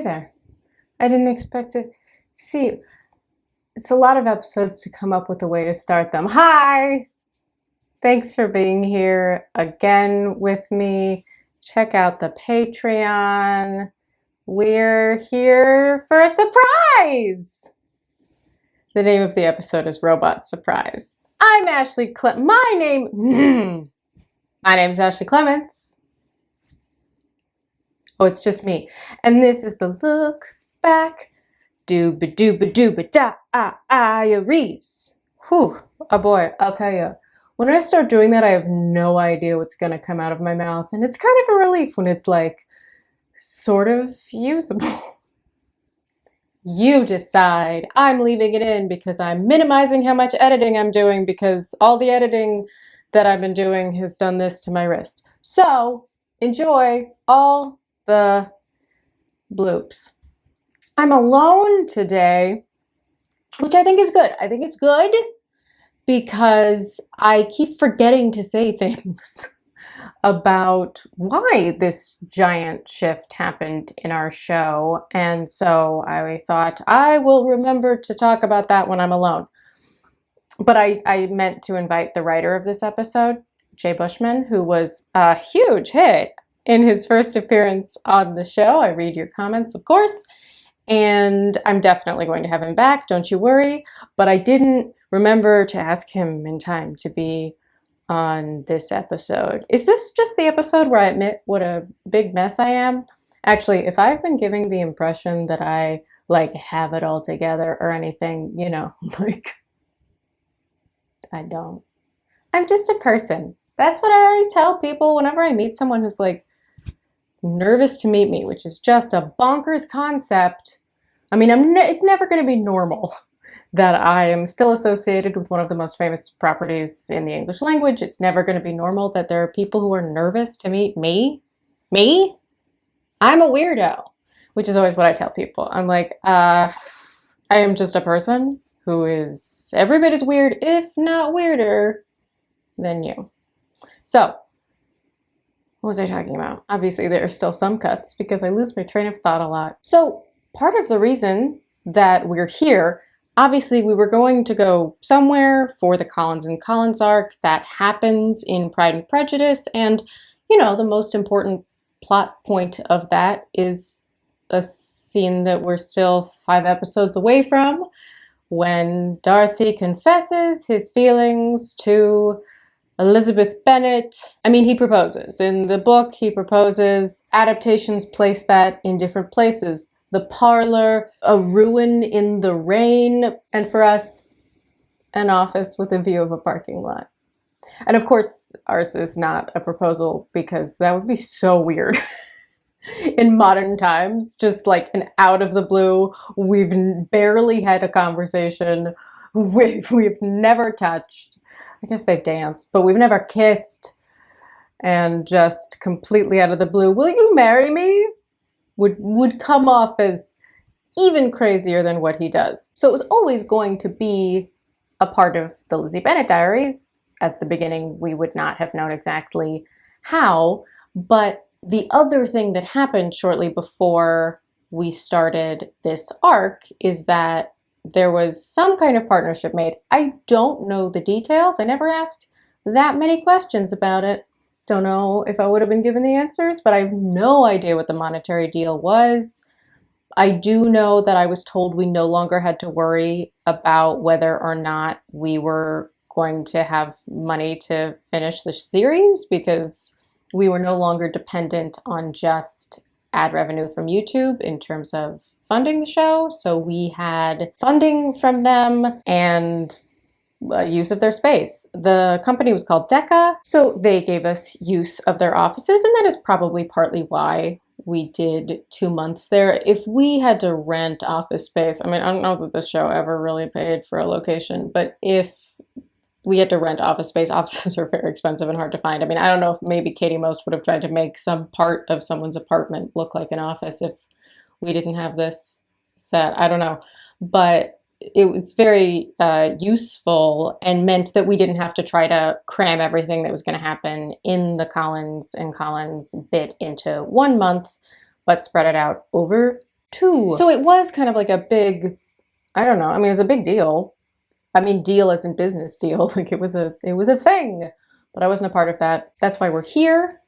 there. I didn't expect to see you. It's a lot of episodes to come up with a way to start them. Hi! Thanks for being here again with me. Check out the Patreon. We're here for a surprise! The name of the episode is Robot Surprise. I'm Ashley My name's Ashley Clements. Oh, it's just me. And this is the Look Back Diaries. Whew, oh boy, I'll tell you. When I start doing that, I have no idea what's going to come out of my mouth. And it's kind of a relief when it's like, sort of usable. You decide. I'm leaving it in because I'm minimizing how much editing I'm doing because all the editing that I've been doing has done this to my wrist. So, enjoy all the bloops. I'm alone today, which I think is good. I think it's good because I keep forgetting to say things about why this giant shift happened in our show. And so I thought I will remember to talk about that when I'm alone. But I meant to invite the writer of this episode, Jay Bushman, who was a huge hit in his first appearance on the show. I read your comments, of course. And I'm definitely going to have him back, don't you worry. But I didn't remember to ask him in time to be on this episode. Is this just the episode where I admit what a big mess I am? Actually, if I've been giving the impression that I have it all together or anything, you know, I don't. I'm just a person. That's what I tell people whenever I meet someone who's nervous to meet me, which is just a bonkers concept. I mean, it's never going to be normal that I am still associated with one of the most famous properties in the English language. It's never going to be normal that there are people who are nervous to meet me. Me? I'm a weirdo, which is always what I tell people. I'm like, I am just a person who is every bit as weird, if not weirder, than you. So, what was I talking about? Obviously, there are still some cuts because I lose my train of thought a lot. So, part of the reason that we're here, obviously, we were going to go somewhere for the Collins and Collins arc. That happens in Pride and Prejudice. And, you know, the most important plot point of that is a scene that we're still 5 episodes away from when Darcy confesses his feelings to Elizabeth Bennet. I mean, he proposes. In the book, he proposes. Adaptations place that in different places. The parlor, a ruin in the rain, and for us, an office with a view of a parking lot. And of course, ours is not a proposal because that would be so weird. In modern times, just an out of the blue, we've barely had a conversation, we've never touched. I guess they've danced, but we've never kissed. And just completely out of the blue, will you marry me? Would come off as even crazier than what he does. So it was always going to be a part of the Lizzie Bennet Diaries. At the beginning, we would not have known exactly how, but the other thing that happened shortly before we started this arc is that there was some kind of partnership made. I don't know the details. I never asked that many questions about it. Don't know if I would have been given the answers, but I have no idea what the monetary deal was. I do know that I was told we no longer had to worry about whether or not we were going to have money to finish the series because we were no longer dependent on just ad revenue from YouTube in terms of funding the show. So we had funding from them and use of their space. The company was called Decca, so they gave us use of their offices, and that is probably partly why we did 2 months there. If we had to rent office space, I mean, I don't know that the show ever really paid for a location, but if we had to rent office space, offices are very expensive and hard to find. I mean, I don't know if maybe Katie Most would have tried to make some part of someone's apartment look like an office if we didn't have this set. I don't know, but it was very useful and meant that we didn't have to try to cram everything that was going to happen in the Collins and Collins bit into 1 month, but spread it out over 2. So it was kind of like a big, I don't know, I mean, it was a big deal. I mean, deal as in business deal, like it was a thing, but I wasn't a part of that. That's why we're here.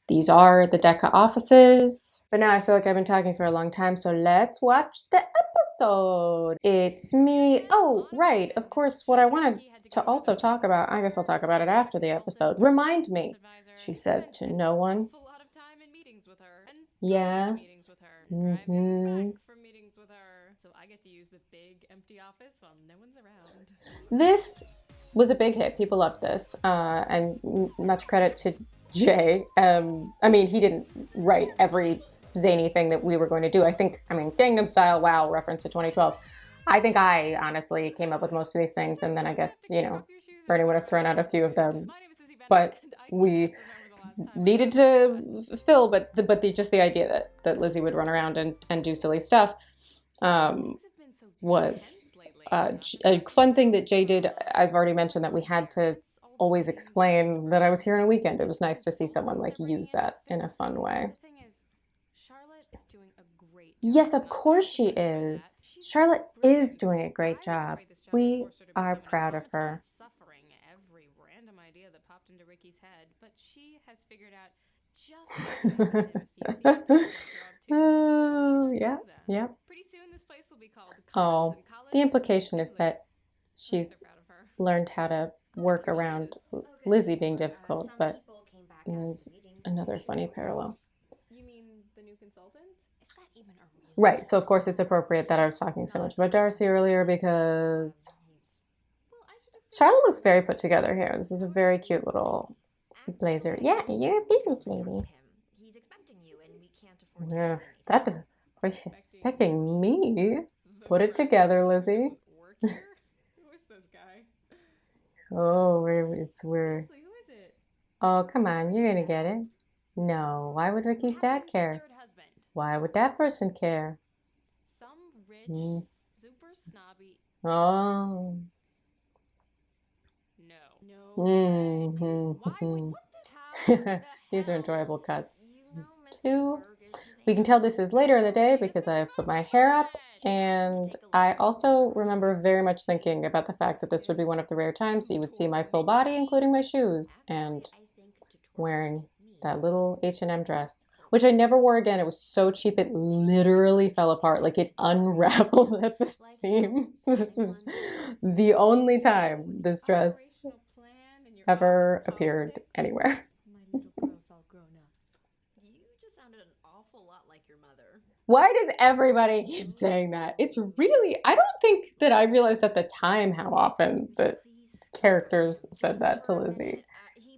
These are the DECA offices. But now I feel like I've been talking for a long time, so let's watch the episode. It's me. Oh, right. Of course, what I wanted to also talk about, I guess I'll talk about it after the episode. Remind me, she said to no one. Yes. Mm-hmm. So I get to use the big empty office while no one's around. This was a big hit. People loved this. And much credit to Jay. I mean, he didn't write every zany thing that we were going to do. I mean, Gangnam Style, wow, reference to 2012. I think I honestly came up with most of these things, and then I guess, Bernie would have thrown out a few of them. But we needed to fill, but just the idea that Lizzie would run around and do silly stuff was a fun thing that Jay did. I've already mentioned that we had to always explain that I was here on a weekend. It was nice to see someone like use that in a fun way. Yes, of course she is. Charlotte is doing a great job. We are proud of her. Every random idea that popped into Ricky's head, but she has figured out just oh, yeah. Pretty soon this place will be called Oh, the implication is that she's learned how to work around Lizzie being difficult, but there's another funny parallel. You mean the new consultant? Is that even a real? Right, so of course it's appropriate that I was talking so much about Darcy earlier because Charlotte looks very put together here. This is a very cute little blazer. Yeah, you're a business lady. He's expecting you and we can't afford Yeah, that does. Expecting me? Put it together, Lizzie. Who is this guy? Oh, Who is it? Oh, come on, you're gonna get it. No, why would Ricky's dad care? Why would that person care? Some rich, super snobby. Oh. No. These are enjoyable cuts. 2. We can tell this is later in the day because I have put my hair up, and I also remember very much thinking about the fact that this would be one of the rare times you would see my full body, including my shoes, and wearing that little H&M dress, which I never wore again. It was so cheap, it literally fell apart. Like, it unraveled at the seams. This is the only time this dress ever appeared anywhere. Why does everybody keep saying that? It's really, I don't think that I realized at the time how often that characters said that to Lizzie.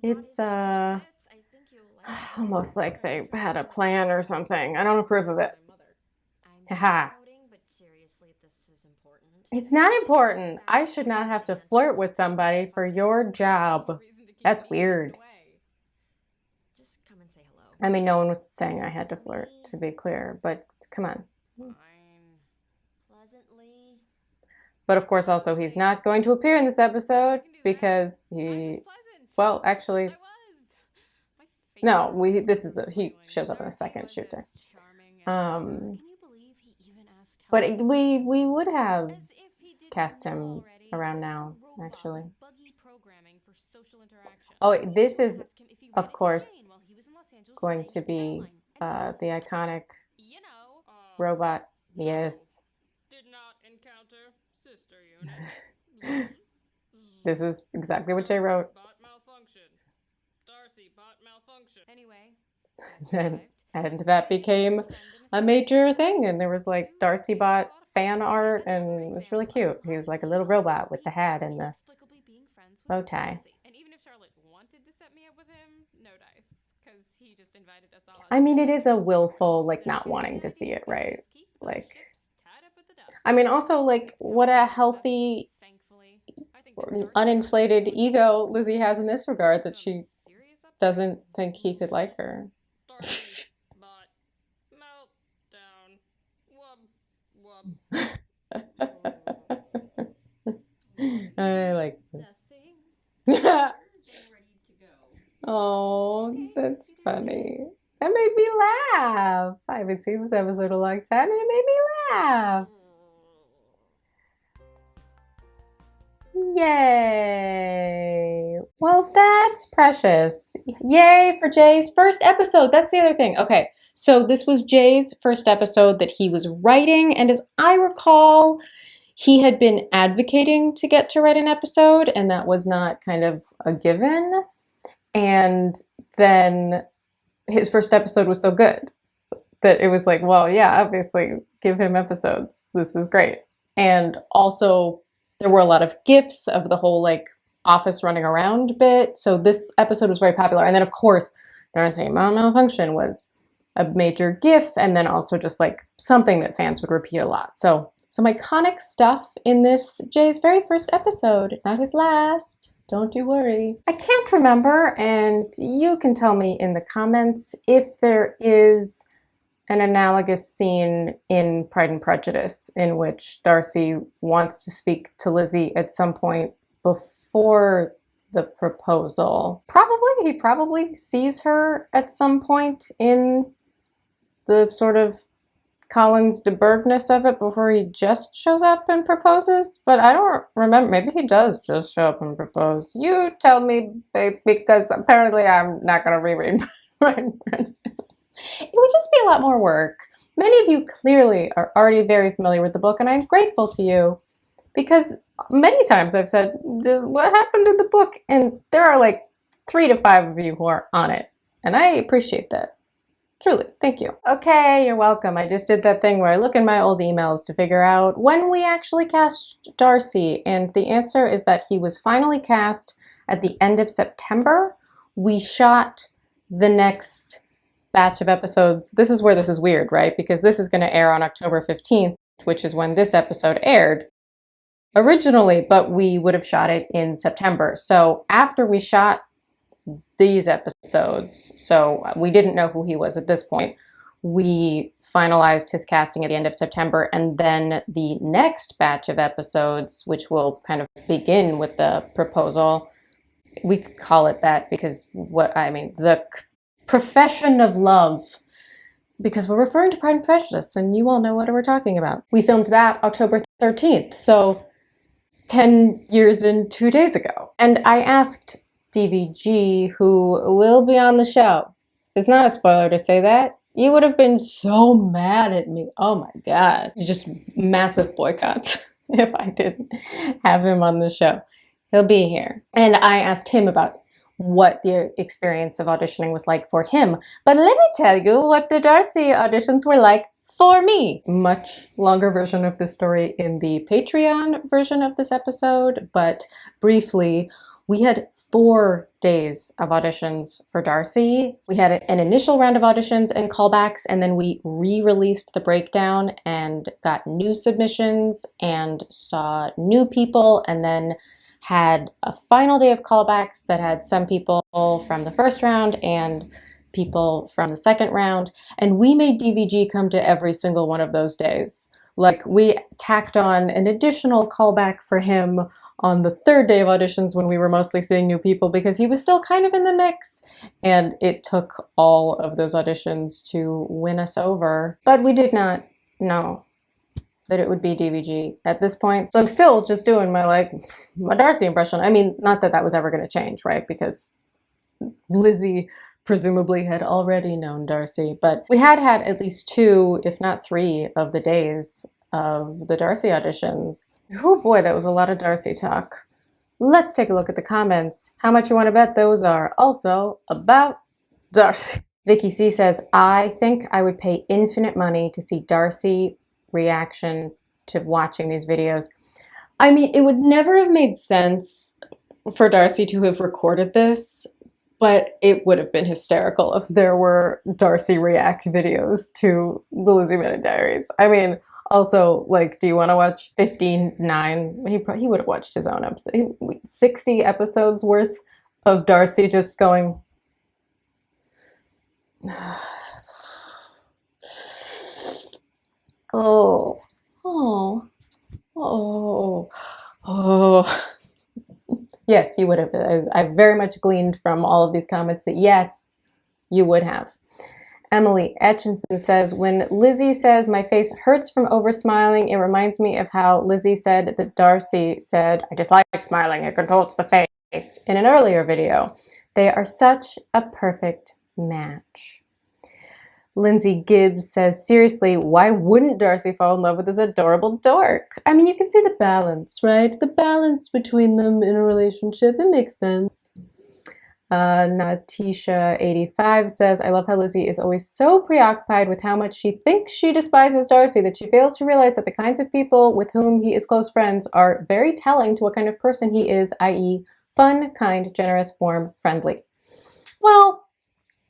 It's almost like they had a plan or something. I don't approve of it. Haha. It's not important. I should not have to flirt with somebody for your job. That's weird. I mean, no one was saying I had to flirt, to be clear, but come on. But of course, also, he's not going to appear in this episode because he, well, actually, no, he shows up in the second shoot day. But we would have cast him around now, actually. Oh, this is, of course, going to be the iconic robot. Yes. Did not encounter sister unit. This is exactly what Jay wrote. Bot malfunction. Darcy bot malfunction. Anyway. And that became a major thing. And there was like Darcy bot fan art, and it was really cute. He was like a little robot with the hat and the bow tie. And even if Charlotte wanted to set me up with him, no dice, because he just invited us all. I mean, it is a willful, like, not wanting to see it, right? Like, I mean, also, like, what a healthy, uninflated ego Lizzie has in this regard, that she doesn't think he could like her. I like this. Oh, that's funny. That made me laugh. I haven't seen this episode in a long time, and it made me laugh. Yay! Well, that's precious. Yay for Jay's first episode. That's the other thing. Okay, so this was Jay's first episode that he was writing, and as I recall, he had been advocating to get to write an episode, and that was not kind of a given. And then his first episode was so good that it was like, well, yeah, obviously, give him episodes. This is great. And also, there were a lot of GIFs of the whole like office running around bit. So this episode was very popular. And then, of course, Darcy Malfunction was a major GIF, and then also just like something that fans would repeat a lot. So some iconic stuff in this Jay's very first episode, not his last. Don't you worry. I can't remember, and you can tell me in the comments if there is an analogous scene in Pride and Prejudice in which Darcy wants to speak to Lizzie at some point before the proposal. He probably sees her at some point in the sort of Collins de Burghness of it before he just shows up and proposes, but I don't remember. Maybe he does just show up and propose. You tell me, babe, because apparently I'm not going to reread Pride and Prejudice. It would just be a lot more work. Many of you clearly are already very familiar with the book, and I'm grateful to you because many times I've said, what happened in the book? And there are like 3 to 5 of you who are on it, and I appreciate that. Truly, thank you. Okay, you're welcome. I just did that thing where I look in my old emails to figure out when we actually cast Darcy, and the answer is that he was finally cast at the end of September. We shot the next batch of episodes. This is where this is weird, right? Because this is going to air on October 15th, which is when this episode aired originally, but we would have shot it in September. So after we shot these episodes, so we didn't know who he was at this point, we finalized his casting at the end of September, and then the next batch of episodes, which will kind of begin with the proposal, we could call it that because the profession of love, because we're referring to Pride and Prejudice, and you all know what we're talking about. We filmed that October 13th, so 10 years and 2 days ago. And I asked DVG, who will be on the show. It's not a spoiler to say that. You would have been so mad at me. Oh my God. Just massive boycotts if I didn't have him on the show. He'll be here. And I asked him about what the experience of auditioning was like for him. But let me tell you what the Darcy auditions were like for me. Much longer version of this story in the Patreon version of this episode, but briefly, we had 4 days of auditions for Darcy. We had an initial round of auditions and callbacks, and then we re-released the breakdown and got new submissions and saw new people, and then had a final day of callbacks that had some people from the first round and people from the second round. And we made DVG come to every single one of those days. Like, we tacked on an additional callback for him on the 3rd day of auditions when we were mostly seeing new people because he was still kind of in the mix, and it took all of those auditions to win us over. But we did not know that it would be DVG at this point. So I'm still just doing my Darcy impression. I mean, not that that was ever going to change, right? Because Lizzie presumably had already known Darcy, but we had at least 2, if not 3, of the days of the Darcy auditions. Oh boy, that was a lot of Darcy talk. Let's take a look at the comments. How much you want to bet those are also about Darcy? Vicky C says, I think I would pay infinite money to see Darcy reaction to watching these videos. I mean, it would never have made sense for Darcy to have recorded this, but it would have been hysterical if there were Darcy react videos to the Lizzie Bennet Diaries. I mean, also, do you want to watch 59? He would have watched his own episode. 60 episodes worth of Darcy just going, oh, oh, oh, oh. Yes, you would have. I very much gleaned from all of these comments that yes, you would have. Emily Etchinson says, when Lizzie says my face hurts from over-smiling, it reminds me of how Lizzie said that Darcy said, I dislike smiling, it contorts the face, in an earlier video. They are such a perfect match. Lindsay Gibbs says, seriously, why wouldn't Darcy fall in love with this adorable dork? I mean, you can see the balance, right? The balance between them in a relationship. It makes sense. Natisha85 says, I love how Lizzie is always so preoccupied with how much she thinks she despises Darcy that she fails to realize that the kinds of people with whom he is close friends are very telling to what kind of person he is, i.e. fun, kind, generous, warm, friendly. Well,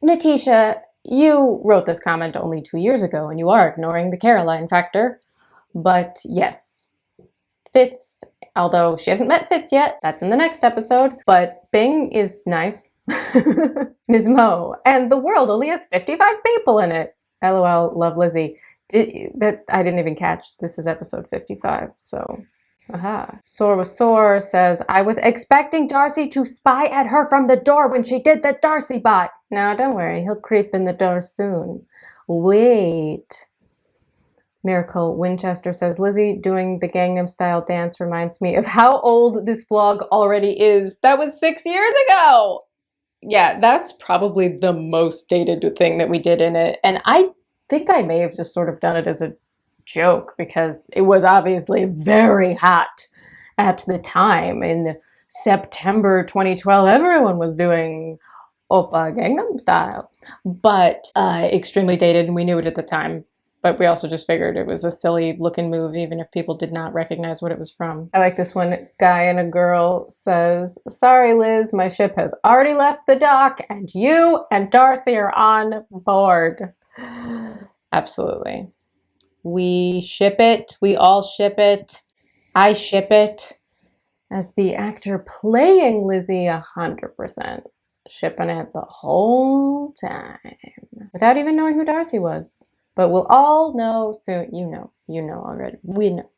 Natisha, you wrote this comment only 2 years ago and you are ignoring the Caroline factor. But yes, Fitz, although she hasn't met Fitz yet, that's in the next episode, but Bing is nice. Ms. Mo, and the world only has 55 people in it. LOL, love Lizzie. I didn't even catch this is episode 55, so aha. Soar with Soar says, I was expecting Darcy to spy at her from the door when she did the Darcy bot. Now don't worry, he'll creep in the door soon. Wait. Miracle Winchester says, Lizzie doing the Gangnam Style dance reminds me of how old this vlog already is. That was 6 years ago! Yeah, that's probably the most dated thing that we did in it. And I think I may have just sort of done it as a joke because it was obviously very hot at the time. In September 2012, everyone was doing Oppa Gangnam Style. But extremely dated, and we knew it at the time. But we also just figured it was a silly looking move, even if people did not recognize what it was from. I like this one. Guy and a girl says, sorry, Liz, my ship has already left the dock and you and Darcy are on board. Absolutely. We ship it. We all ship it. I ship it. As the actor playing Lizzie, 100% shipping it the whole time without even knowing who Darcy was. But we'll all know soon. You know already. We know.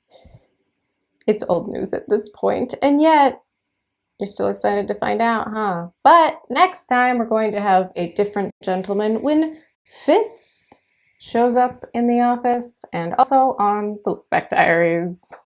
It's old news at this point, and yet you're still excited to find out, huh? But next time we're going to have a different gentleman when Fitz shows up in the office and also on the Lookback Diaries.